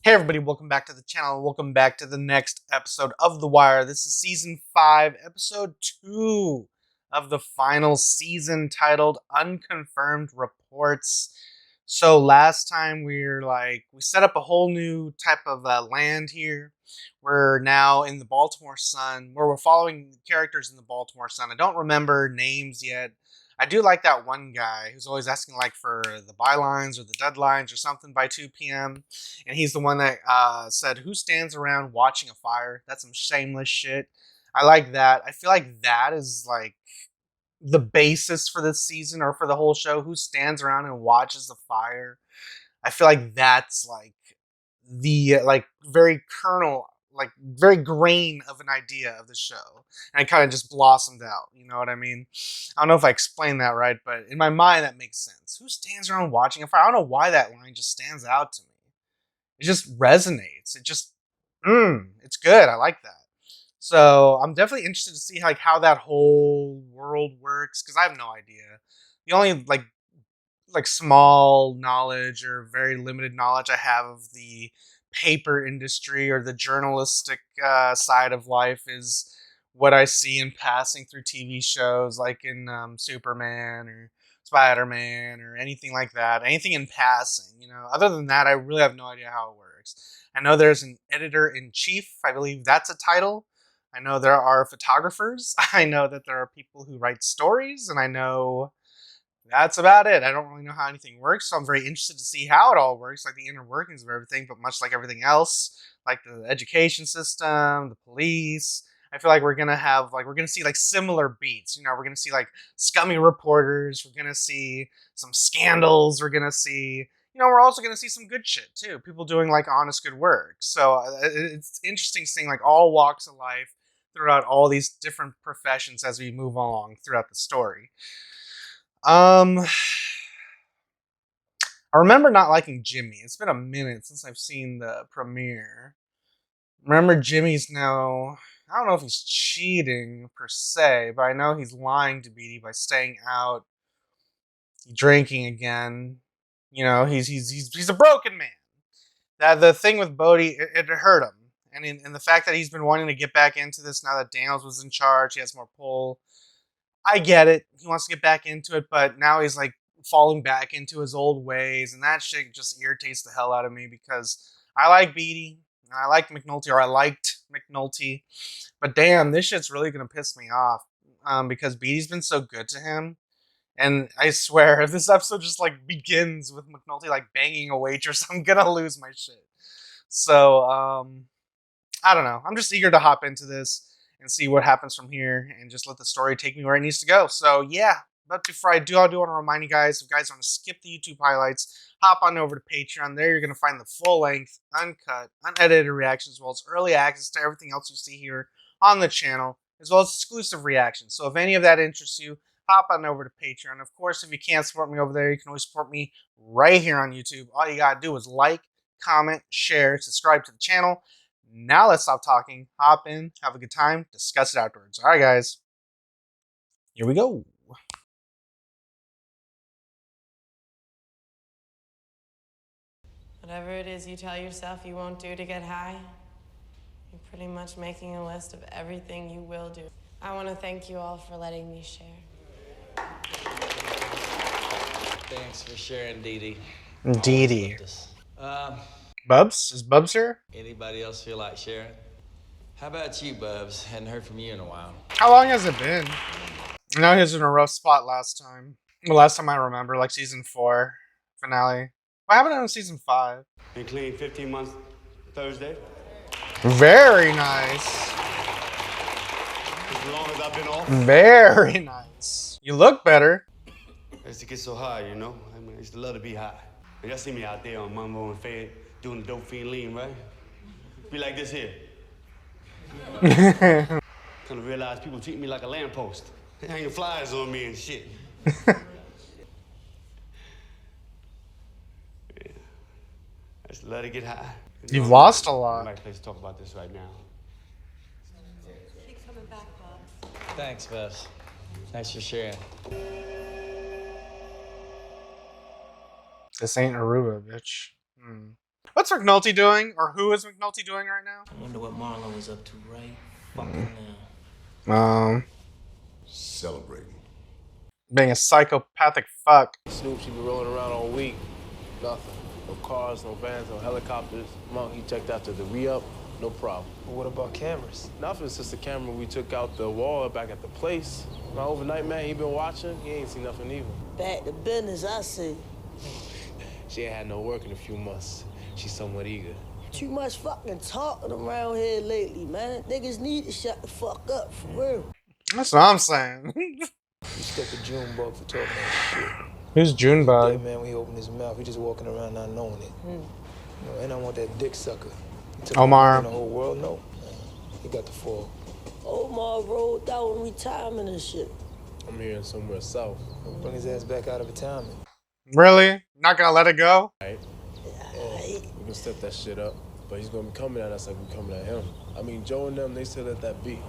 Hey everybody, welcome back to the channel. Welcome back to the next episode of The Wire. This is season 5, episode 2 of the final season, titled Unconfirmed Reports. So last time we set up a whole new type of land here. We're now in the Baltimore Sun, where we're following the characters in the Baltimore Sun. I don't remember names yet. I do like that one guy who's always asking for the bylines or the deadlines or something by 2 p.m. And he's the one that said, "Who stands around watching a fire?" That's some shameless shit. I like that. I feel like that is the basis for this season or for the whole show. Who stands around and watches the fire? I feel like that's the very kernel, very grain of an idea of the show, and it kind of just blossomed out. You know what I mean? I don't know if I explained that right, but in my mind that makes sense. Who stands around watching a fire? I don't know why that line just stands out to me. It just resonates. It's good. I like that. So I'm definitely interested to see how that whole world works because I have no idea. The only small knowledge or very limited knowledge I have of the paper industry or the journalistic side of life is what I see in passing through TV shows like in Superman or Spider-Man or anything like that. Anything in passing, you know. Other than that, I really have no idea how it works. I know there's an editor-in-chief. I believe that's a title. I know there are photographers. I know that there are people who write stories, and I know that's about it. I don't really know how anything works, so I'm very interested to see how it all works, like the inner workings of everything. But much like everything else, like the education system, the police, I feel like we're gonna see similar beats. You know, we're gonna see scummy reporters. We're gonna see some scandals. We're gonna see, we're also gonna see some good shit too. People doing honest good work. So it's interesting seeing all walks of life throughout all these different professions as we move along throughout the story. I remember not liking Jimmy. It's been a minute since I've seen the premiere. Remember Jimmy's now, I don't know if he's cheating per se, but I know he's lying to Beatty by staying out, drinking again. You know, he's a broken man. That the thing with Bodie, it hurt him. And the fact that he's been wanting to get back into this now that Daniels was in charge, he has more pull. I get it. He wants to get back into it, but now he's falling back into his old ways, and that shit just irritates the hell out of me because I like Beatty, and I like McNulty, or I liked McNulty, but damn, this shit's really gonna piss me off because Beatty's been so good to him, and I swear if this episode just begins with McNulty banging a waitress, I'm gonna lose my shit. So I don't know. I'm just eager to hop into this and see what happens from here and just let the story take me where it needs to go. So yeah, but before I do want to remind you guys, if you guys want to skip the YouTube highlights, hop on over to Patreon. There you're going to find the full-length, uncut, unedited reactions, as well as early access to everything else you see here on the channel, as well as exclusive reactions. So if any of that interests you, hop on over to Patreon. Of course, if you can't support me over there, you can always support me right here on YouTube. All you got to do is like, comment, share, subscribe to the channel. Now let's stop talking, hop in, have a good time, discuss it afterwards. All right, guys. Here we go. Whatever it is you tell yourself you won't do to get high, you're pretty much making a list of everything you will do. I want to thank you all for letting me share. Thanks for sharing, Dee Dee. Dee Dee. Bubs? Is Bubs here? Anybody else feel like sharing? How about you, Bubs? Hadn't heard from you in a while. How long has it been? I know he was in a rough spot last time. The last time I remember, season 4 finale. What happened in season 5? Been clean 15 months Thursday. Very nice. As long as I've been off. Very nice. You look better. I used to get so high, you know? I mean, I used to love to be high. Y'all see me out there on Mambo and Fed doing the dope fiend lean, right? Be like this here. Kind of realize people treat me like a lamppost. They hanging flyers on me and shit. Yeah. I just love to get high. You've lost a lot. Right place to talk about this right now. Keep coming back, Bubs. Thanks, Bubs. Thanks for sharing. This ain't Aruba, bitch. What's McNulty doing? Or who is McNulty doing right now? I wonder what Marlon was up to right fucking now. Celebrating. Being a psychopathic fuck. Snoop should be rolling around all week. Nothing. No cars, no vans, no helicopters. Monk, he checked after the re-up, no problem. But what about cameras? Nothing since the camera we took out the wall back at the place. My overnight man, he been watching. He ain't seen nothing either. Back to business, I see. She ain't had no work in a few months. She's somewhat eager. Too much fucking talking around here lately, man. Niggas need to shut the fuck up, for real. That's what I'm saying. You stuck a Junebug for talking that shit. Who's Junebug? Yeah, man, when he opened his mouth, he just walking around not knowing it. You know, and I want that dick sucker. He took Omar. the whole world, no. He got the fall. Omar rolled out in retirement and shit. I'm hearing somewhere south. Bring his ass back out of retirement. Really? Not gonna let it go? Right? We can step that shit up. But he's gonna be coming at us like we coming at him. I mean, Joe and them, they still let that be.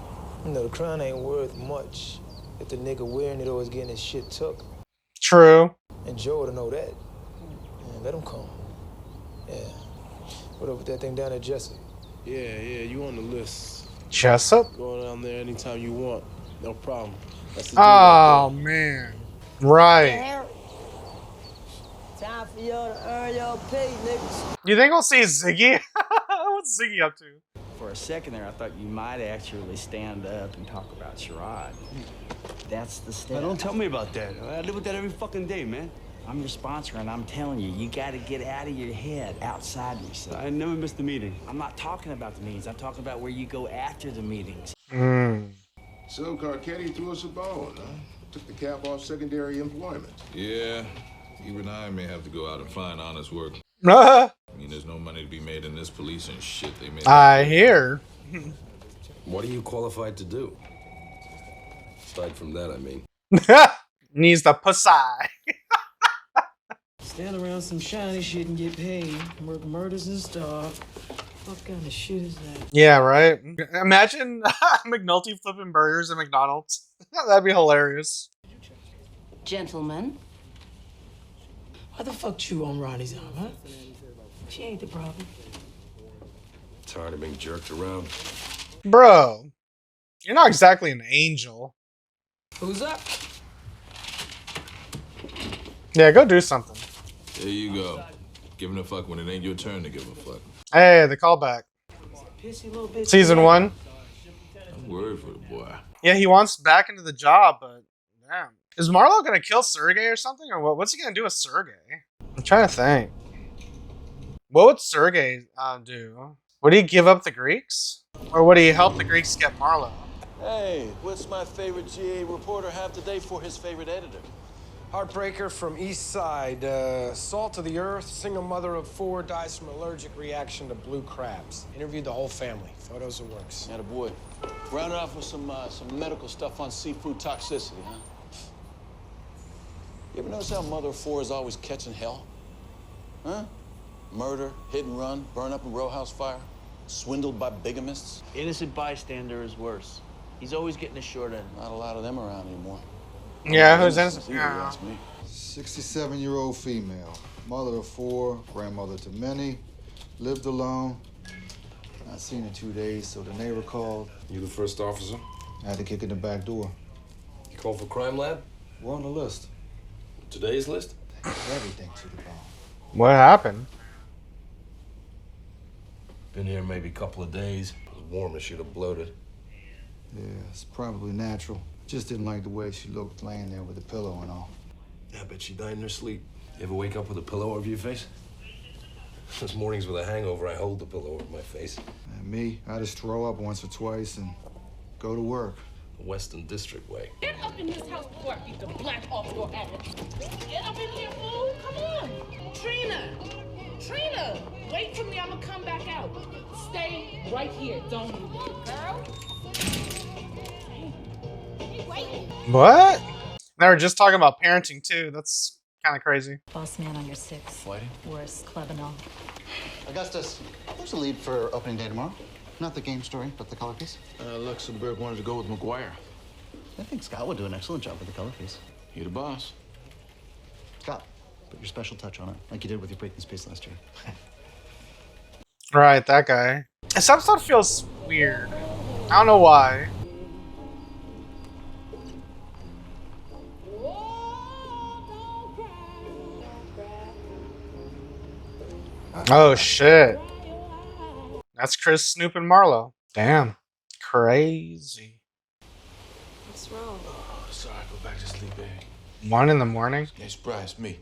You know, the crown ain't worth much if the nigga wearing it always getting his shit took. True. And Joe to know that. Yeah, let him come. Yeah. What up with that thing down at Jessup? Yeah, you on the list. Jessup? Go down there anytime you want. No problem. That's the Oh, deal right man. Right. Damn. Time for y'all to earn y'all pay, niggas. You think we'll see Ziggy? What's Ziggy up to? For a second there, I thought you might actually stand up and talk about Sherrod. That's the step. Don't tell me about that. I live with that every fucking day, man. I'm your sponsor, and I'm telling you, you got to get out of your head, outside yourself. I never missed a meeting. I'm not talking about the meetings. I'm talking about where you go after the meetings. So Carcetti threw us a bone, huh? Took the cap off secondary employment. Yeah, even I may have to go out and find honest work. I I mean, there's no money to be made in this police and shit they make. hear. What are you qualified to do? Aside from that, I mean. Needs the pussy. Stand around some shiny shit and get paid. Work murders and stuff. What kind of shit is that? Yeah, right? Imagine McNulty flipping burgers at McDonald's. That'd be hilarious. Gentlemen. Why the fuck chew on Ronnie's arm, huh? She ain't the problem. Tired of being jerked around. Bro, you're not exactly an angel. Who's up? Yeah, go do something. There you go. Giving a fuck when it ain't your turn to give a fuck. Hey, the callback. Pissy little bitch. Season 1. I'm worried for the boy. Yeah, he wants back into the job, but damn. Is Marlo gonna kill Sergey or something? Or what? What's he gonna do with Sergey? I'm trying to think. What would Sergey do? Would he give up the Greeks? Or would he help the Greeks get Marlo? Hey, what's my favorite GA reporter have today for his favorite editor? Heartbreaker from East Side. Salt of the earth. Single mother of 4 dies from allergic reaction to blue crabs. Interviewed the whole family. Photos of works. Attaboy. Round it off with some medical stuff on seafood toxicity, huh? You ever notice how mother of 4 is always catching hell? Huh? Murder, hit and run, burn up in row house fire, swindled by bigamists. Innocent bystander is worse. He's always getting the short end. Not a lot of them around anymore. Yeah, who's in? Innocence either, you ask me. 67-year-old female. Mother of 4, grandmother to many. Lived alone. Not seen in 2 days, so the neighbor called. You the first officer? I had to kick in the back door. You called for crime lab? We're on the list. Today's list? Everything to the bone. What happened? Been here maybe a couple of days. It was warm and she'd have bloated. Yeah, it's probably natural. Just didn't like the way she looked laying there with a pillow and all. Yeah, I bet she died in her sleep. You ever wake up with a pillow over your face? Those mornings with a hangover, I hold the pillow over my face. And me, I just throw up once or twice and go to work. The Western District way. Get up in this house before I beat the black off your ass. Get up in here, fool. Come on. Trina, wait for me. I'm gonna come back out. Stay right here. Don't move. Girl. What? They were just talking about parenting too. That's kind of crazy. Boss man on your 6. Fighting? Worse, club and all. Augustus, there's a lead for opening day tomorrow. Not the game story, but the color piece. Luxembourg wanted to go with McGuire. I think Scott would do an excellent job with the color piece. You're the boss. Scott, put your special touch on it, like you did with your Breaking Space last year. Right, that guy. This episode feels weird. I don't know why. Oh shit. That's Chris, Snoop, and Marlo. Damn. Crazy. What's wrong? Oh, sorry, go back to sleep, baby. 1 in the morning? Hey, surprise, me.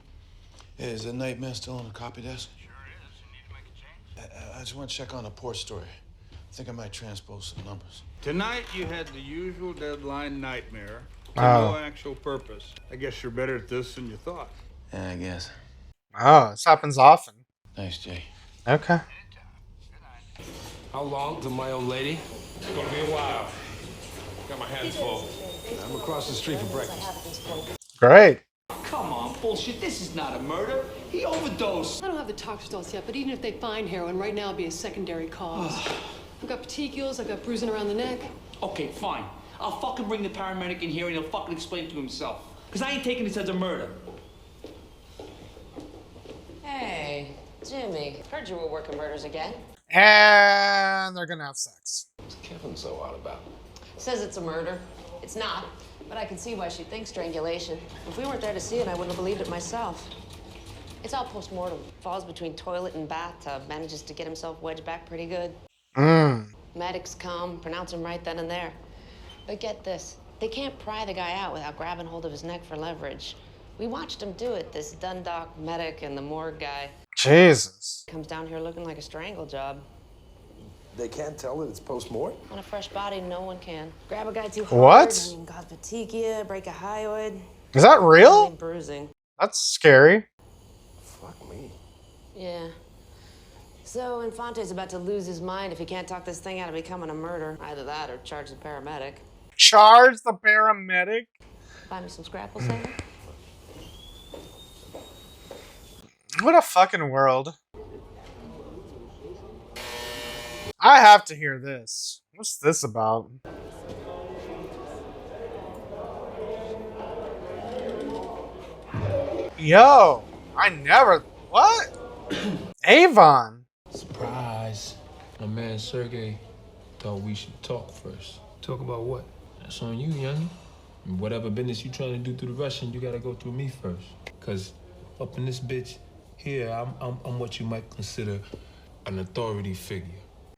Hey, is that nightmare still on the copy desk? Sure is. You need to make a change? I just want to check on the port story. I think I might transpose some numbers. Tonight you had the usual deadline nightmare to Oh. no actual purpose. I guess you're better at this than you thought. Yeah, I guess. Oh, this happens often. Thanks, Jay. Okay. How long to my old lady? It's gonna be a while. Got my hands full. I'm across the street for breakfast. Great. Come on, bullshit. This is not a murder. He overdosed. I don't have the tox results yet, but even if they find heroin, right now it'll be a secondary cause. I've got petechials, I've got bruising around the neck. Okay, fine. I'll fucking bring the paramedic in here and he'll fucking explain it to himself. Because I ain't taking this as a murder. Hey, Jimmy. Heard you were working murders again. And they're gonna have sex. What's Kevin so out about? Says it's a murder. It's not, but I can see why she thinks strangulation. If we weren't there to see it, I wouldn't have believed it myself. It's all post-mortem. Falls between toilet and bathtub. Manages to get himself wedged back pretty good. Medics come, pronounce him right then and there. But get this, they can't pry the guy out without grabbing hold of his neck for leverage. We watched him do it, this Dundalk medic and the morgue guy. Jesus. Comes down here looking like a strangle job. They can't tell that it's post-mortem? On a fresh body, no one can. Grab a guy too hard. What? I mean, God, petechia, break a hyoid. Is that real? Only bruising. That's scary. Fuck me. Yeah. So Infante's about to lose his mind if he can't talk this thing out of becoming a murder. Either that or charge the paramedic. Charge the paramedic? Buy me some scrapple salad. What a fucking world. I have to hear this. What's this about? Yo, I never. What? Avon. Surprise. My man Sergey thought we should talk first. Talk about what? That's on you, young. Whatever business you trying to do through the Russian, you gotta go through me first. Cause up in this bitch here, I'm what you might consider an authority figure.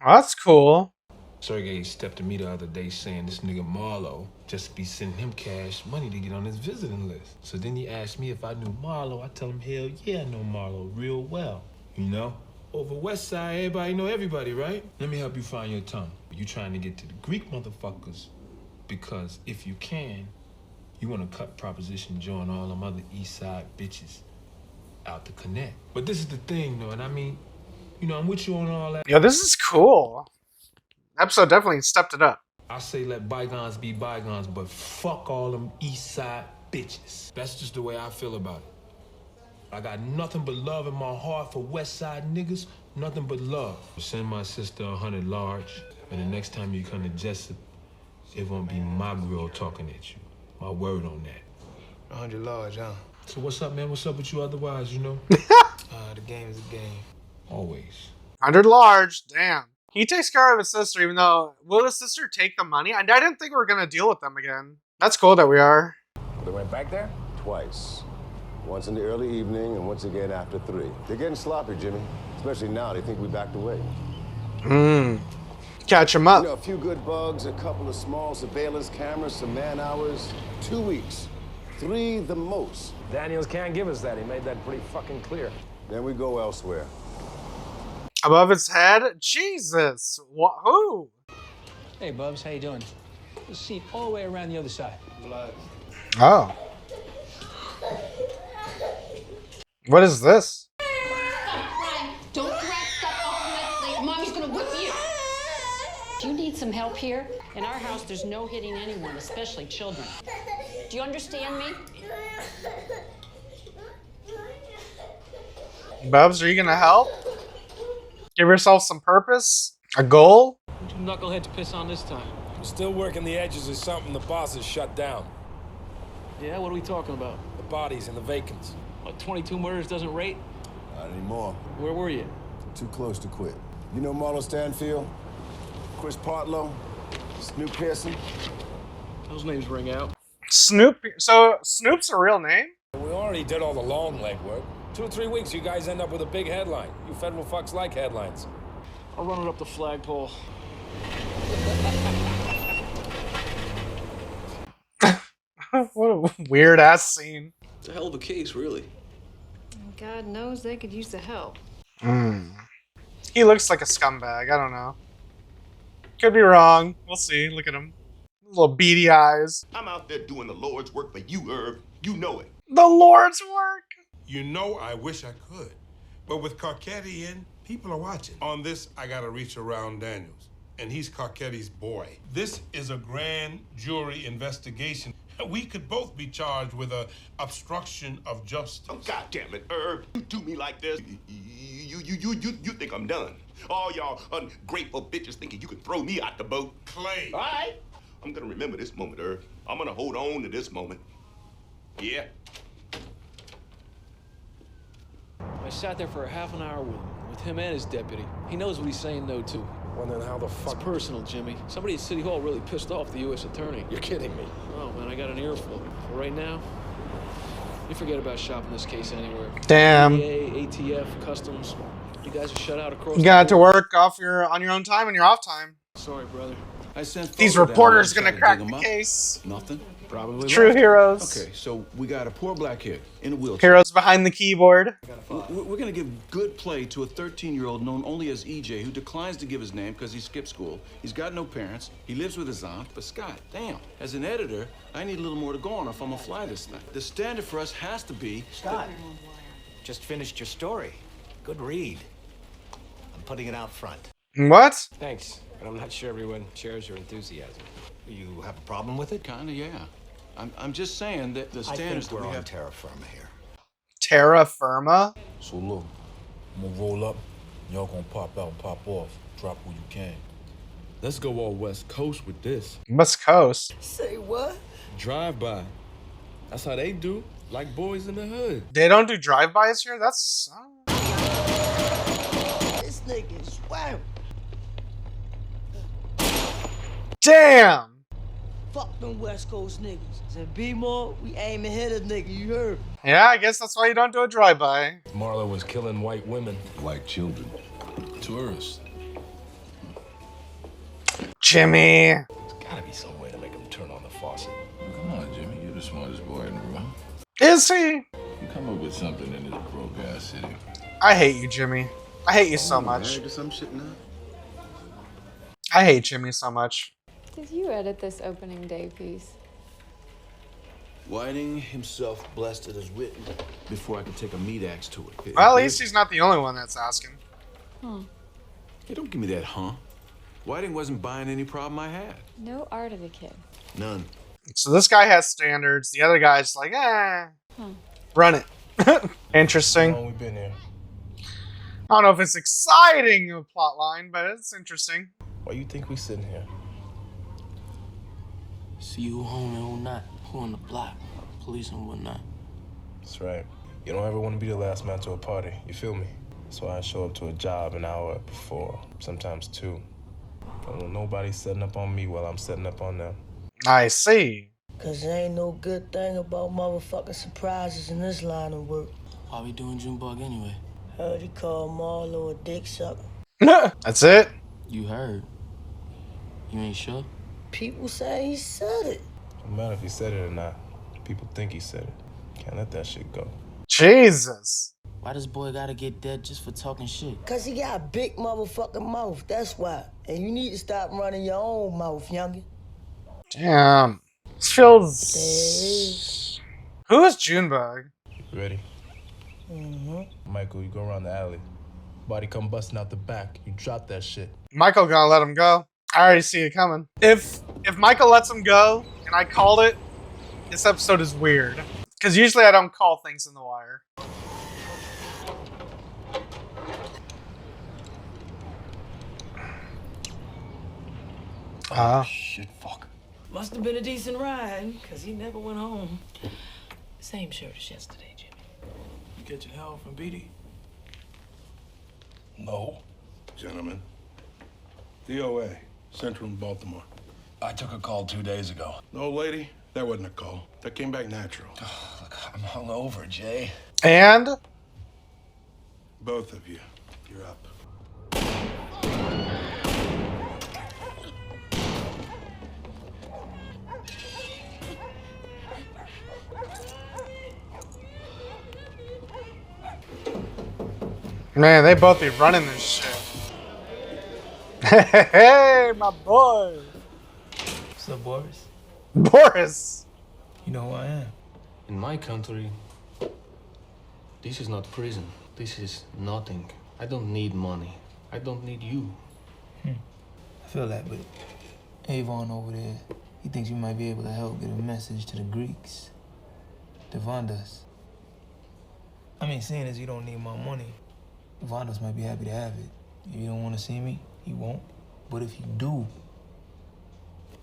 Oh, that's cool. Sergey stepped to me the other day saying this nigga Marlo just be sending him cash money to get on his visiting list. So then he asked me if I knew Marlo. I tell him, hell yeah, I know Marlo real well. You know? Over West Side, everybody know everybody, right? Let me help you find your tongue. You trying to get to the Greek motherfuckers because if you can, you want to cut Proposition Joe and all them other East Side bitches out to connect. But this is the thing, though, and I mean, you know, I'm with you on all that. Yo, this is cool. Episode definitely stepped it up. I say let bygones be bygones, but fuck all them East Side bitches. That's just the way I feel about it. I got nothing but love in my heart for West Side niggas, nothing but love. Send my sister 100 large, and the next time you come to Jessup, it won't be my girl talking at you. My word on that. 100 large, huh? So what's up, man? What's up with you otherwise, you know? The game is a game. Always. 100 large. Damn. He takes care of his sister, even though... Will his sister take the money? I didn't think we were going to deal with them again. That's cool that we are. They went back there? Twice. Once in the early evening and once again after 3. They're getting sloppy, Jimmy. Especially now they think we backed away. Catch him up. You know, a few good bugs, a couple of small surveillance cameras, some man hours. 2 weeks. 3 the most. Daniels can't give us that. He made that pretty fucking clear. Then we go elsewhere. Above his head? Jesus. What? Who? Hey, Bubs, how you doing? The seat all the way around the other side. Oh. What is this? Don't grab stuff off my plate. Mommy's gonna whip you. Do you need some help here? In our house, there's no hitting anyone, especially children. Do you understand me? Bubs, are you going to help? Give yourself some purpose? A goal? What'd you knuckleheads piss on this time? We're still working the edges of something the boss has shut down. Yeah, what are we talking about? The bodies and the vacants. What, 22 murders doesn't rate? Not anymore. Where were you? Too close to quit. You know Marlo Stanfield? Chris Partlow? Snoop Pearson? Those names ring out. Snoop. So Snoop's a real name? We already did all the long legwork. 2 or 3 weeks, you guys end up with a big headline. You federal fucks like headlines. I'll run it up the flagpole. What a weird ass scene. It's a hell of a case, really. God knows they could use the help. He looks like a scumbag. I don't know. Could be wrong. We'll see. Look at him. Little beady eyes. I'm out there doing the Lord's work for you, Irv. You know it. The Lord's work? You know, I wish I could. But with Carcetti in, people are watching. On this, I gotta reach around Daniels. And he's Carcetti's boy. This is a grand jury investigation. We could both be charged with a obstruction of justice. Oh, God damn it, Irv. You do me like this. You think I'm done. All y'all ungrateful bitches thinking you can throw me out the boat. Clay. All right. I'm gonna remember this moment, Irv. I'm gonna hold on to this moment. Yeah. I sat there for a half an hour with him and his deputy. He knows what he's saying no to. Well, then how the fuck? It's personal, Jimmy. Somebody at City Hall really pissed off the U.S. attorney. You're kidding me. Oh, man, I got an earful. For right now, you forget about shopping this case anywhere. Damn. DEA, ATF, Customs. You guys are shut out across You the got to board. work on your own time and your off time. Sorry, brother. I sent These photo down reporters there, gonna tried crack to dig 'em the up. case. Nothing. Probably True left. heroes. Okay, so we got a poor black kid in a wheelchair. Heroes behind the keyboard. We're gonna give good play to a 13-year-old known only as EJ, who declines to give his name because he skipped school. He's got no parents. He lives with his aunt. But Scott, damn, as an editor, I need a little more to go on if I'm gonna fly this thing. The standard for us has to be Scott, just finished your story. Good read. I'm putting it out front. What? Thanks, but I'm not sure everyone shares your enthusiasm. You have a problem with it? Kinda, yeah. I'm just saying that the standards I think that we're we on have. terra firma here. Terra Firma? So look, I'm gonna roll up, y'all gonna pop out and pop off. Drop where you can. Let's go all West Coast with this. West Coast. Say what? Drive by. That's how they do. Like boys in the hood. They don't do drive-bys here? That's... This nigga is swam. Damn! Fuck them West Coast niggas. Said B-more, we aim ahead of nigga, you heard? Yeah, I guess that's why you don't do a drive-by. Marlo was killing white women. Like children. Tourists. Jimmy! There's gotta be some way to make him turn on the faucet. Come on, Jimmy. You're the smartest boy in the room. Is he? You come up with something in this broke-ass city. I hate you, Jimmy. I hate you so much. Married to some shit now? I hate Jimmy so much. Did you edit this opening day piece? Whiting himself blessed it as written before I could take a meat axe to it. Well, at least he's not the only one that's asking. Huh. Hey, don't give me that, huh? Whiting wasn't buying any problem I had. No art of the kid. None. So this guy has standards. The other guy's like, Huh. run it. Interesting. How long we been here? I don't know if it's exciting a plot line, but it's interesting. Why you think we sitting here? See who home and who not, who on the block, police and whatnot. That's right. You don't ever want to be the last man to a party, you feel me? That's why I show up to a job an hour before, sometimes 2. Don't want nobody setting up on me while I'm setting up on them. I see. Cause there ain't no good thing about motherfucking surprises in this line of work. Why we doing Junebug anyway? Heard he called Marlo a dick sucker. That's it? You heard. You ain't sure? People say he said it. No matter if he said it or not, people think he said it. Can't let that shit go. Jesus. Why this boy gotta get dead just for talking shit? Cause he got a big motherfucking mouth, that's why. And you need to stop running your own mouth, youngin'. Damn. This feels... Who is Junebug? Ready? Mm-hmm. Michael, you go around the alley. Body come busting out the back. You drop that shit. Michael gonna let him go. I already see it coming. If Michael lets him go, and I called it, this episode is weird. Because usually I don't call things in The Wire. Shit, fuck. Must have been a decent ride, cause he never went home. Same shirt as yesterday, Jimmy. You get your help from BD? No. Gentlemen, DOA, Central Baltimore. I took a call 2 days ago. No, lady, that wasn't a call. That came back natural. Look, I'm hungover, Jay. And? Both of you, you're up. Man, they both be running this shit. Hey, my boy. What's up, Boris? Boris. You know who I am? In my country, this is not prison. This is nothing. I don't need money. I don't need you. I feel that, but AVON over there, he thinks you might be able to help get a message to the Greeks. Devandas. I mean, seeing as you don't need my money, Devandas might be happy to have it. If you don't want to see me, he won't. But if you do,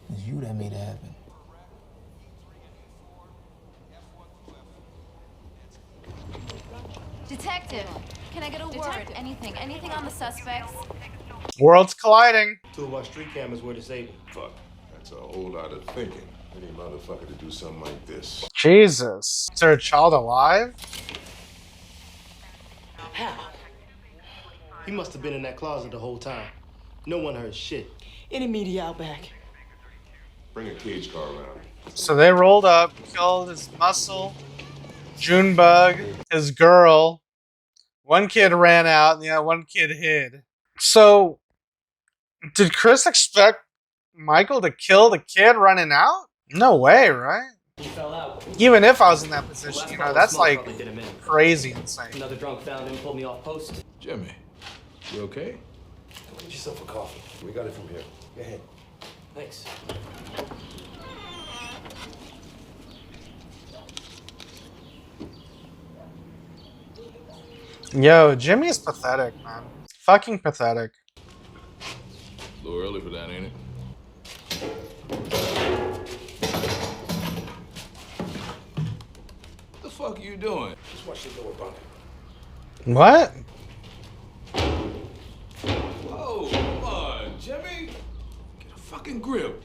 it's you that made it happen. Detective, can I get a word? Anything on the suspects? Worlds colliding. 2 of our street cameras were disabled. Fuck, that's a whole lot of thinking. Any motherfucker to do something like this. Jesus. Is there a child alive? How? He must have been in that closet the whole time. No one heard shit. Any media out back? Bring a cage car around. So they rolled up, killed his muscle, Junebug, his girl. One kid ran out, and the other one kid hid. So, did Chris expect Michael to kill the kid running out? No way, right? He fell out. Even if I was in that position, you know, that's like crazy insane. Another drunk found him, pulled me off post. Jimmy, you okay? Get yourself a coffee. We got it from here. Go ahead. Thanks. Yo, Jimmy is pathetic, man. Fucking pathetic. A little early for that, ain't it? What the fuck are you doing? Just watch the door, bunk. What? Whoa, come on, Jimmy. Get a fucking grip.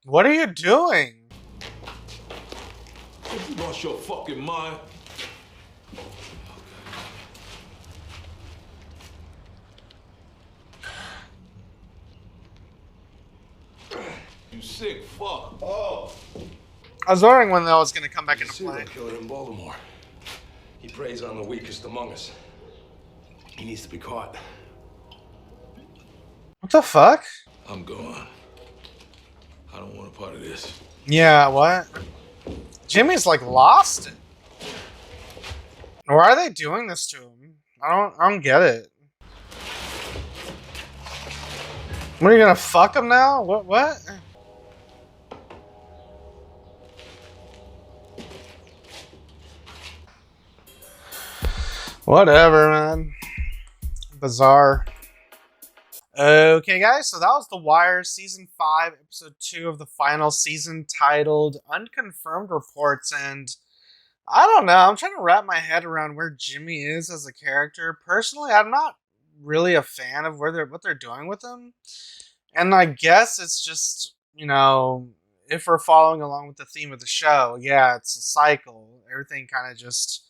What are you doing? You lost your fucking mind. You sick fuck. Oh. I was wondering when that was going to come back into play. Serial killer in Baltimore. He preys on the weakest among us. He needs to be caught. What the fuck? I'm gone. I don't want a part of this. Yeah, what? Jimmy's like lost it. Why are they doing this to him? I don't get it. What, are you gonna fuck him now? What? Whatever, man. Bizarre. Okay, guys, so that was The Wire, Season 5, Episode 2 of the final season, titled Unconfirmed Reports, and I don't know, I'm trying to wrap my head around where Jimmy is as a character. Personally, I'm not really a fan of what they're doing with him, and I guess it's just, you know, if we're following along with the theme of the show, yeah, it's a cycle. Everything kind of just...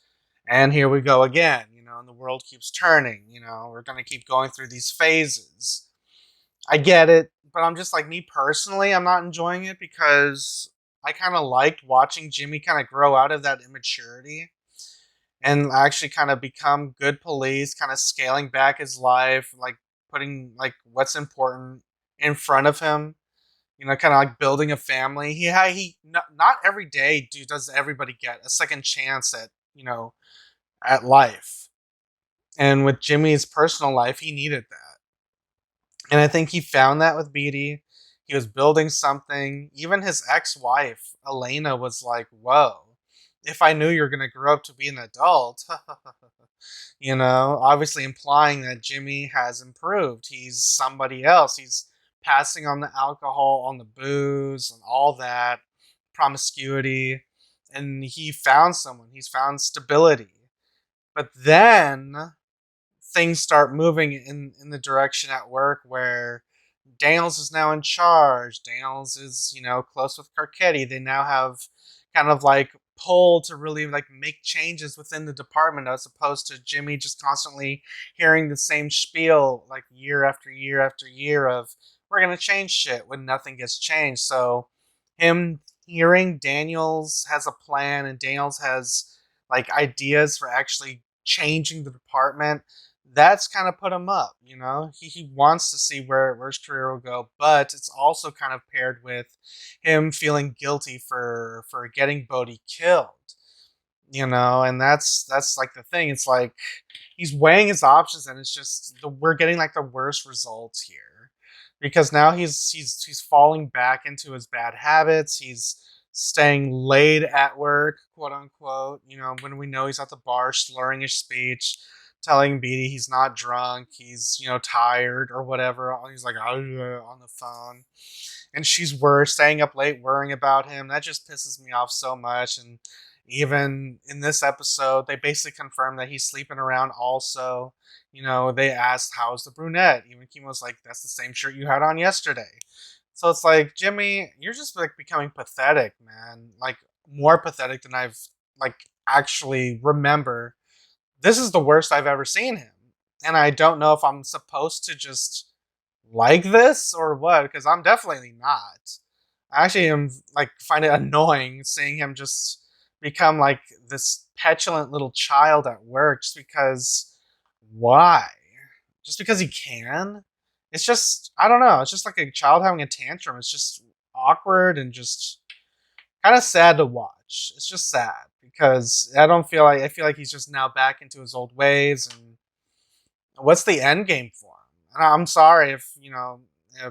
And here we go again, you know, and the world keeps turning, you know, we're going to keep going through these phases. I get it, but I'm just like, me personally, I'm not enjoying it because I kind of liked watching Jimmy kind of grow out of that immaturity and actually kind of become good police, kind of scaling back his life, like putting like what's important in front of him, you know, kind of like building a family. Not every day does everybody get a second chance at, you know, at life. And with Jimmy's personal life, he needed that. And I think he found that with Beatty. He was building something. Even his ex-wife, Elena, was like, whoa, if I knew you were going to grow up to be an adult. You know, obviously implying that Jimmy has improved. He's somebody else. He's passing on the alcohol, on the booze, and all that. Promiscuity. and he found someone. He's found stability. But then things start moving in the direction at work where Daniels is now in charge. Daniels is, close with Carcetti. They now have kind of like pull to really like make changes within the department as opposed to Jimmy just constantly hearing the same spiel like year after year after year of we're gonna change shit when nothing gets changed. So him hearing Daniels has a plan and Daniels has like ideas for actually changing the department, that's kind of put him up. He wants to see where his career will go, but it's also kind of paired with him feeling guilty for getting Bodhi killed. And that's like the thing. It's like he's weighing his options, and it's just we're getting like the worst results here because now he's falling back into his bad habits. He's staying late at work, quote unquote. When we know he's at the bar slurring his speech, telling Beatty he's not drunk, he's tired or whatever. He's like on the phone, and she's staying up late worrying about him. That just pisses me off so much. And even in this episode, they basically confirm that he's sleeping around. Also, they asked how's the brunette. Even Kimo's like, that's the same shirt you had on yesterday. So it's like, Jimmy, you're just like becoming pathetic, man. Like more pathetic than I've like actually remember. This is the worst I've ever seen him. And I don't know if I'm supposed to just like this or what, because I'm definitely not. I actually am like find it annoying seeing him just become like this petulant little child at work just because why? Just because he can? It's just I don't know, it's just like a child having a tantrum. It's just awkward and just kind of sad to watch. It's just sad because I feel like he's just now back into his old ways. And what's the end game for him? And I'm sorry if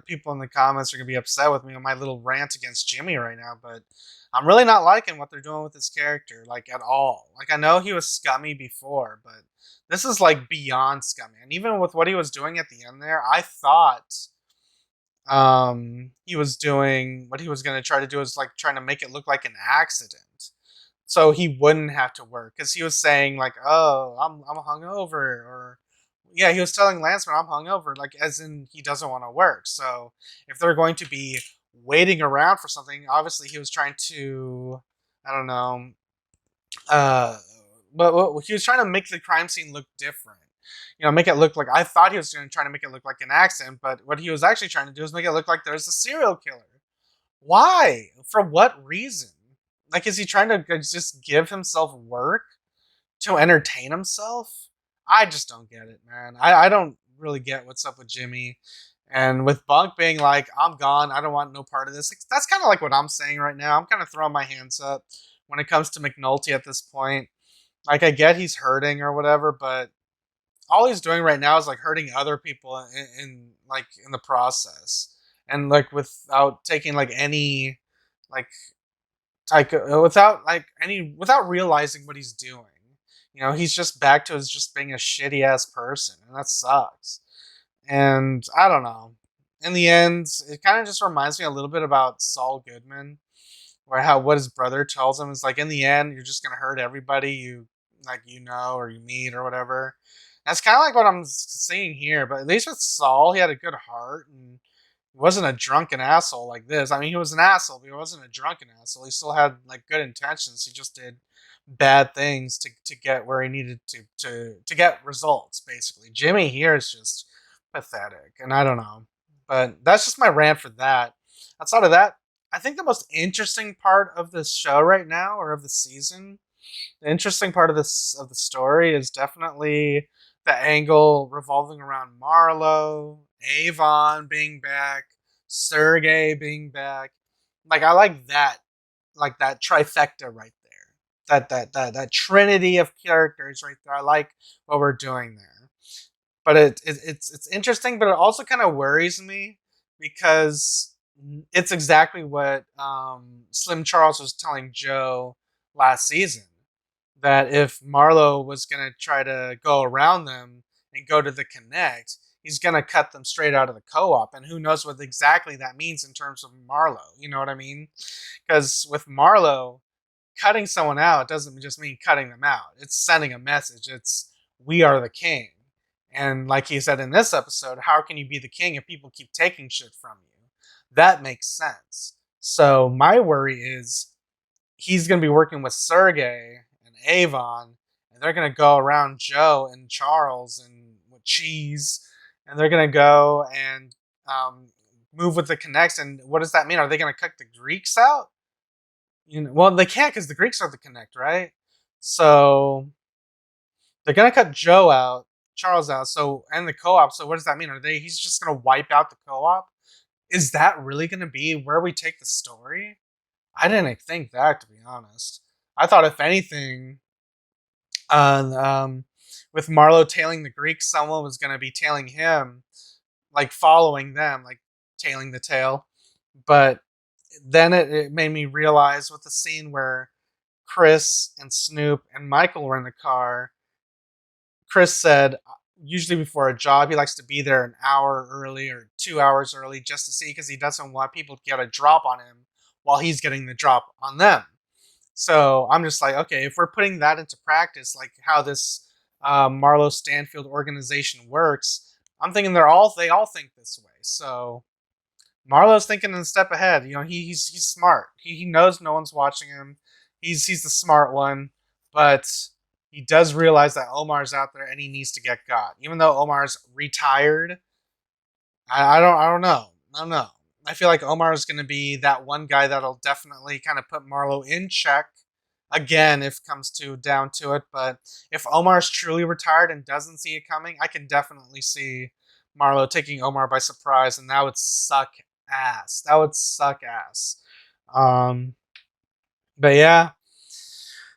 people in the comments are gonna be upset with me on my little rant against Jimmy right now, but I'm really not liking what they're doing with this character like at all. Like I know he was scummy before, but this is like beyond scummy. And even with what he was doing at the end there, I thought he was doing what he was going to try to do is like trying to make it look like an accident so he wouldn't have to work because he was saying like oh I'm hungover or yeah he was telling Lanceman I'm hungover like as in he doesn't want to work. So if they're going to be waiting around for something, obviously he was trying to I don't know but he was trying to make the crime scene look different. Make it look like I thought he was trying to make it look like an accident, but what he was actually trying to do is make it look like there's a serial killer. Why? For what reason? Like, is he trying to just give himself work to entertain himself? I just don't get it, man. I don't really get what's up with Jimmy. And with Bunk being like, I'm gone, I don't want no part of this. That's kind of like what I'm saying right now. I'm kind of throwing my hands up when it comes to McNulty at this point. Like, I get he's hurting or whatever, but all he's doing right now is like hurting other people in the process, and like without taking like any like without realizing what he's doing. He's just back to his just being a shitty ass person, and that sucks. And I don't know. In the end, it kind of just reminds me a little bit about Saul Goodman, where what his brother tells him is like, in the end, you're just gonna hurt everybody or you meet or whatever. That's kind of like what I'm seeing here, but at least with Saul, he had a good heart and he wasn't a drunken asshole like this. I mean, he was an asshole, but he wasn't a drunken asshole. He still had like good intentions. He just did bad things to get where he needed to get results. Basically, Jimmy here is just pathetic, and I don't know. But that's just my rant for that. Outside of that, I think the most interesting part of this show right now, or of the season, the interesting part of the story is definitely the angle revolving around Marlowe, Avon being back, Sergey being back. Like I like that trifecta right there. That trinity of characters right there. I like what we're doing there. But it's interesting, but it also kind of worries me because it's exactly what Slim Charles was telling Joe last season, that if Marlowe was going to try to go around them and go to the Connect, he's going to cut them straight out of the co-op. And who knows what exactly that means in terms of Marlowe. You know what I mean? Because with Marlowe, cutting someone out doesn't just mean cutting them out. It's sending a message. It's we are the king. And like he said in this episode, how can you be the king if people keep taking shit from you? That makes sense. So my worry is he's going to be working with Sergey and Avon, and they're going to go around Joe and Charles and with Cheese, and they're going to go and move with the Connects. And what does that mean? Are they going to cut the Greeks out? Well, they can't because the Greeks are the Connect, right? So they're gonna cut Joe out, Charles out, so and the co-op. So what does that mean? He's just gonna wipe out the co-op? Is that really gonna be where we take the story? I didn't think that, to be honest. I thought if anything, with Marlowe tailing the Greeks, someone was gonna be tailing him, like following them, like tailing the tail. But then it made me realize with the scene where Chris and Snoop and Michael were in the car. Chris said usually before a job he likes to be there an hour early or 2 hours early just to see because he doesn't want people to get a drop on him while he's getting the drop on them. So I'm just like, okay, if we're putting that into practice, like how this Marlowe Stanfield organization works, I'm thinking they all think this way. So Marlowe's thinking a step ahead. He's smart. He knows no one's watching him. He's the smart one, but he does realize that Omar's out there and he needs to get got. Even though Omar's retired, I don't know. I don't know. I feel like Omar is going to be that one guy that'll definitely kind of put Marlowe in check again if it comes down to it. But if Omar's truly retired and doesn't see it coming, I can definitely see Marlowe taking Omar by surprise, and that would suck ass. That would suck ass. But yeah,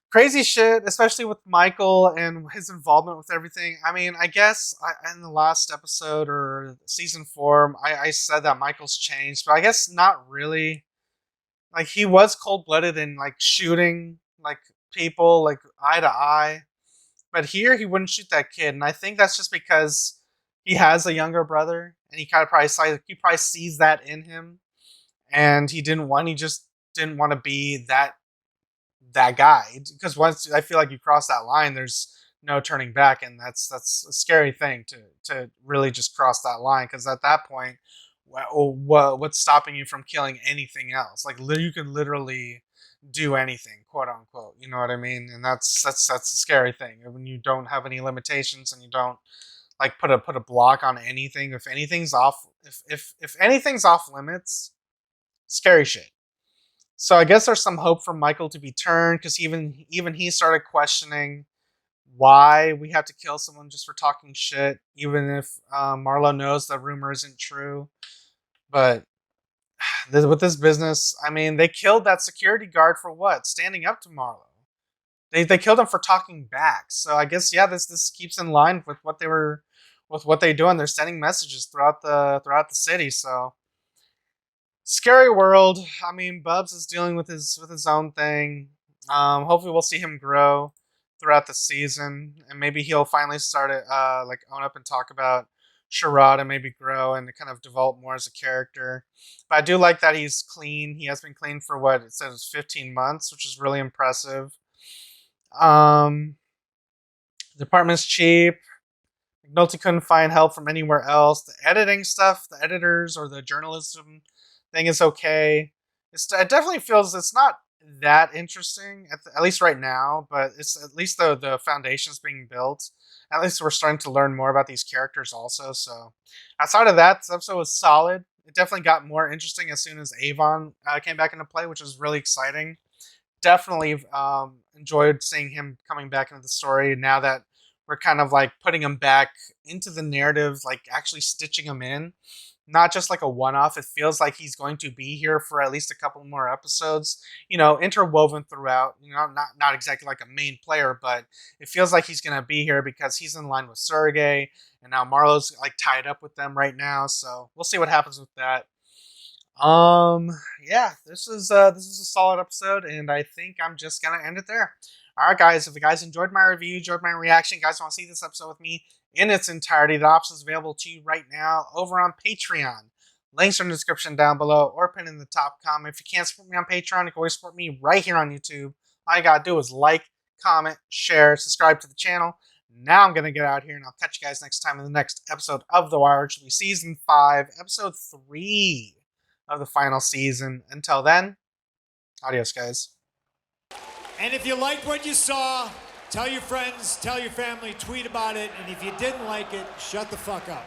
crazy shit, especially with Michael and his involvement with everything. I mean, I guess in the last episode or season 4, I said that Michael's changed, but I guess not really. Like, he was cold-blooded and, like, shooting, like, people, like, eye to eye. But here, he wouldn't shoot that kid, and I think that's just because he has a younger brother, and he probably sees that in him, and he just didn't want to be that guy, because once I feel like you cross that line, there's no turning back, and that's a scary thing to really just cross that line, because at that point, what's stopping you from killing anything else? Like, you can literally do anything, quote unquote. You know what I mean? And that's a scary thing when you don't have any limitations and you don't like put a block on anything. If anything's off, if anything's off limits, scary shit. So I guess there's some hope for Michael to be turned, because even he started questioning why we have to kill someone just for talking shit, even if Marlowe knows the rumor isn't true. But with this business, I mean, they killed that security guard for what? Standing up to Marlowe. They killed him for talking back. So I guess this keeps in line with what they do, and they're sending messages throughout the city. So scary world. I mean, Bubs is dealing with his own thing. Hopefully, we'll see him grow throughout the season, and maybe he'll finally start it, like own up and talk about Sherrod and maybe grow and kind of develop more as a character. But I do like that he's clean. He has been clean for what it says 15 months, which is really impressive. The apartment's cheap. McNulty couldn't find help from anywhere else. The editing stuff, the editors or the journalism thing is okay. It definitely feels it's not that interesting, at least right now, but it's at least the foundation's being built. At least we're starting to learn more about these characters also. So outside of that, this episode was solid. It definitely got more interesting as soon as Avon came back into play, which was really exciting. Definitely enjoyed seeing him coming back into the story now that we're kind of like putting him back into the narrative, like actually stitching him in. Not just like a one-off. It feels like he's going to be here for at least a couple more episodes, interwoven throughout. Not exactly like a main player, but it feels like he's going to be here because he's in line with Sergey, and now Marlowe's like tied up with them right now. So we'll see what happens with that. Yeah, this is a solid episode, and I think I'm just gonna end it there. All right, guys. If you guys enjoyed my review, enjoyed my reaction, you guys want to see this episode with me in its entirety, the options available to you right now over on Patreon. Links are in the description down below or pinned in the top comment. If you can't support me on Patreon, you can always support me right here on YouTube. All you gotta do is like, comment, share, subscribe to the channel. Now I'm gonna get out here, and I'll catch you guys next time in the next episode of The Wire, which will be Season 5, Episode 3 of the final season. Until then, adios, guys. And if you liked what you saw, tell your friends, tell your family, tweet about it. And if you didn't like it, shut the fuck up.